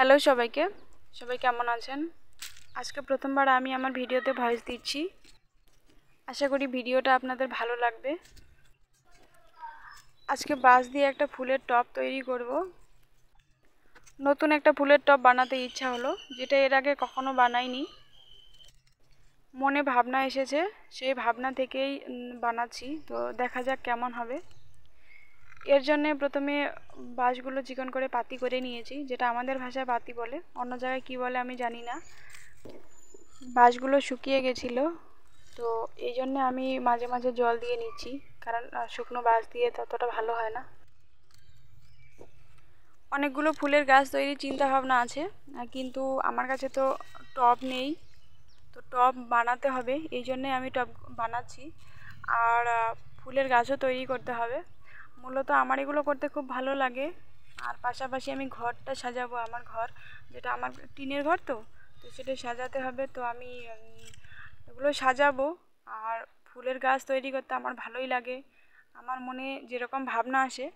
Hello সবাইকে, সবাই কেমন আছেন? আজকে প্রথমবার আমি আমার ভিডিওতে ভয়েস দিচ্ছি। আশা করি ভিডিওটা আপনাদের ভালো লাগবে। আজকে বাঁশ দিয়ে একটা ফুলের টব তৈরি করব। নতুন একটা ফুলের টব বানাতে ইচ্ছা হলো, যেটা এর আগে কখনো বানাইনি। মনে ভাবনা এসেছে, সেই ভাবনা থেকেই বানাচ্ছি। তো দেখা যাক কেমন হবে। এর জন্য প্রথমে বাঁশগুলো চিকন করে পাতি করে নিয়েছি, যেটা আমাদের ভাষায় পাতি বলে, অন্য জায়গায় কী বলে আমি জানি না। বাঁশগুলো শুকিয়ে গেছিলো, তো এই জন্য আমি মাঝে মাঝে জল দিয়ে নিচ্ছি, কারণ শুকনো বাঁশ দিয়ে ততটা ভালো হয় না। অনেকগুলো ফুলের গাছ তৈরির চিন্তা ভাবনা আছে, কিন্তু আমার কাছে তো টব নেই। তো টব বানাতে হবে, এই জন্যে আমি টব বানাচ্ছি। আর ফুলের গাছও তৈরি করতে হবে। মূলত আমার এগুলো করতে খুব ভালো লাগে। আর পাশাপাশি আমি ঘরটা সাজাবো, আমার ঘর, যেটা আমার টিনের ঘর, তো সেটা সাজাতে হবে। তো আমি এগুলো সাজাবো। আর ফুলের গাছ তৈরি করতে আমার ভালোই লাগে। আমার মনে যেরকম ভাবনা আসে,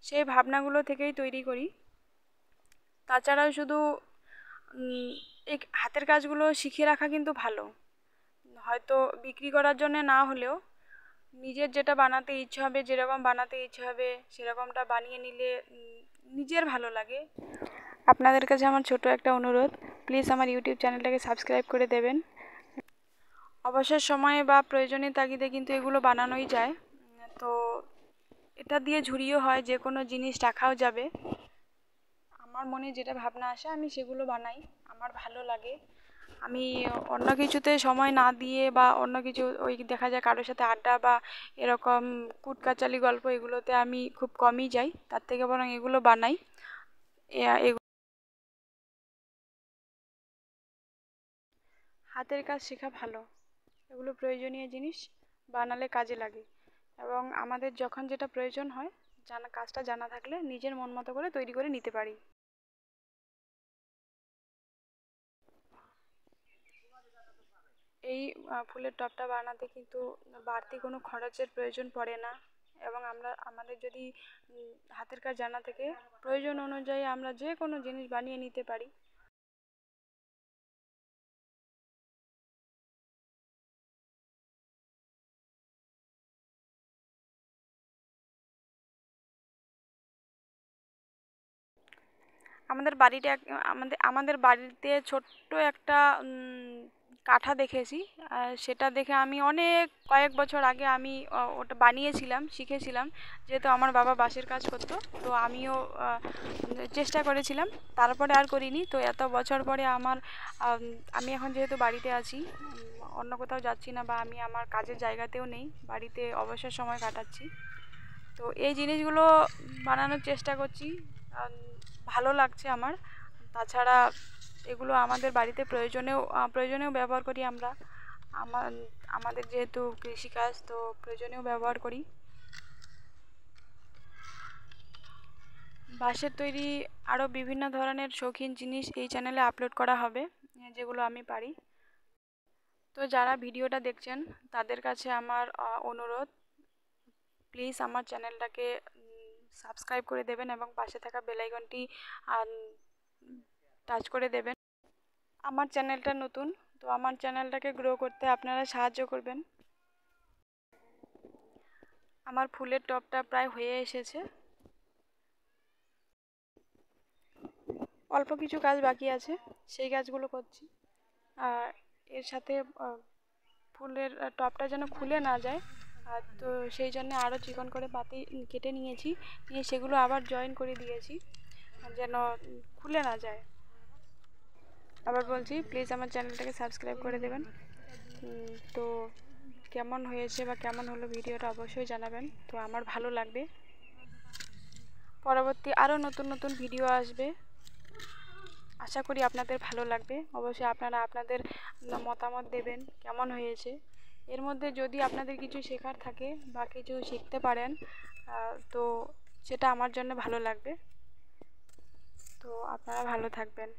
সেই ভাবনাগুলো থেকেই তৈরি করি। তাছাড়াও শুধু এই হাতের কাজগুলো শিখে রাখা কিন্তু ভালো। হয়তো বিক্রি করার জন্য না হলেও নিজের যেটা বানাতে ইচ্ছে হবে, যেরকম বানাতে ইচ্ছে হবে সেরকমটা বানিয়ে নিলে নিজের ভালো লাগে। আপনাদের কাছে আমার ছোট একটা অনুরোধ, প্লিজ আমার ইউটিউব চ্যানেলটাকে সাবস্ক্রাইব করে দেবেন। অবসর সময়ে বা প্রয়োজনীয় তাগিদে কিন্তু এগুলো বানানোই যায়। তো এটা দিয়ে ঝুড়িও হয়, যে কোনো জিনিস রাখাও যাবে। আমার মনে যেটা ভাবনা আসে আমি সেগুলো বানাই, আমার ভালো লাগে। আমি অন্য কিছুতে সময় না দিয়ে বা অন্য কিছু ওই দেখা যায় কারোর সাথে আড্ডা বা এরকম কুটকাচালি গল্প, এগুলোতে আমি খুব কমই যাই। তার থেকে বরং এগুলো বানাই। হাতের কাজ শেখা ভালো, এগুলো প্রয়োজনীয় জিনিস, বানালে কাজে লাগে। এবং আমাদের যখন যেটা প্রয়োজন হয়, কাজটা জানা থাকলে নিজের মন মতো করে তৈরি করে নিতে পারি। এই ফুলের টবটা বানাতে কিন্তু বাড়তি কোনো খরচের প্রয়োজন পড়ে না। এবং আমাদের যদি হাতের কাজ জানা থাকে, প্রয়োজন অনুযায়ী আমরা যে কোনো জিনিস বানিয়ে নিতে পারি। আমাদের বাড়িটা আমাদের বাড়িতে ছোট্ট একটা কাঁথা দেখেছি। সেটা দেখে আমি কয়েক বছর আগে আমি ওটা বানিয়েছিলাম, শিখেছিলাম। যেহেতু আমার বাবা বাঁশের কাজ করতো, তো আমিও চেষ্টা করেছিলাম। তারপরে আর করিনি। তো এত বছর পরে আমি এখন যেহেতু বাড়িতে আছি, অন্য কোথাও যাচ্ছি না, বা আমি আমার কাজের জায়গাতেও নেই, বাড়িতে অবসর সময় কাটাচ্ছি, তো এই জিনিসগুলো বানানোর চেষ্টা করছি। ভালো লাগছে আমার। তাছাড়া এগুলো আমাদের বাড়িতে প্রয়োজনেও ব্যবহার করি আমরা। আমাদের যেহেতু কৃষিকাজ, তো প্রয়োজনেও ব্যবহার করি। বাঁশের তৈরি আরও বিভিন্ন ধরনের শৌখিন জিনিস এই চ্যানেলে আপলোড করা হবে, যেগুলো আমি পারি। তো যারা ভিডিওটা দেখছেন তাদের কাছে আমার অনুরোধ, প্লিজ আমার চ্যানেলটাকে সাবস্ক্রাইব করে দেবেন এবং পাশে থাকা বেল আইকনটি টাচ করে দেবেন। আমার চ্যানেলটা নতুন, তো আমার চ্যানেলটাকে গ্রো করতে আপনারা সাহায্য করবেন। আমার ফুলের টবটা প্রায় হয়ে এসেছে, অল্প কিছু কাজ বাকি আছে, সেই কাজগুলো করছি। আর এর সাথে ফুলের টবটা যেন খুলে না যায়, তো সেই জন্য আরও চিকন করে পাতি কেটে নিয়ে সেগুলো আবার জয়েন করে দিয়েছি, যেন খুলে না যায়। আবার বলছি, প্লিজ আমার চ্যানেলটাকে সাবস্ক্রাইব করে দেবেন। তো কেমন হয়েছে বা কেমন হলো ভিডিওটা অবশ্যই জানাবেন, তো আমার ভালো লাগবে। পরবর্তী আরও নতুন নতুন ভিডিও আসবে, আশা করি আপনাদের ভালো লাগবে। অবশ্যই আপনারা আপনাদের মতামত দেবেন কেমন হয়েছে। এর মধ্যে যদি আপনাদের কিছু শেখার থাকে বা কিছু শিখতে পারেন, তো সেটা আমার জন্য ভালো লাগবে। তো আপনারা ভালো থাকবেন।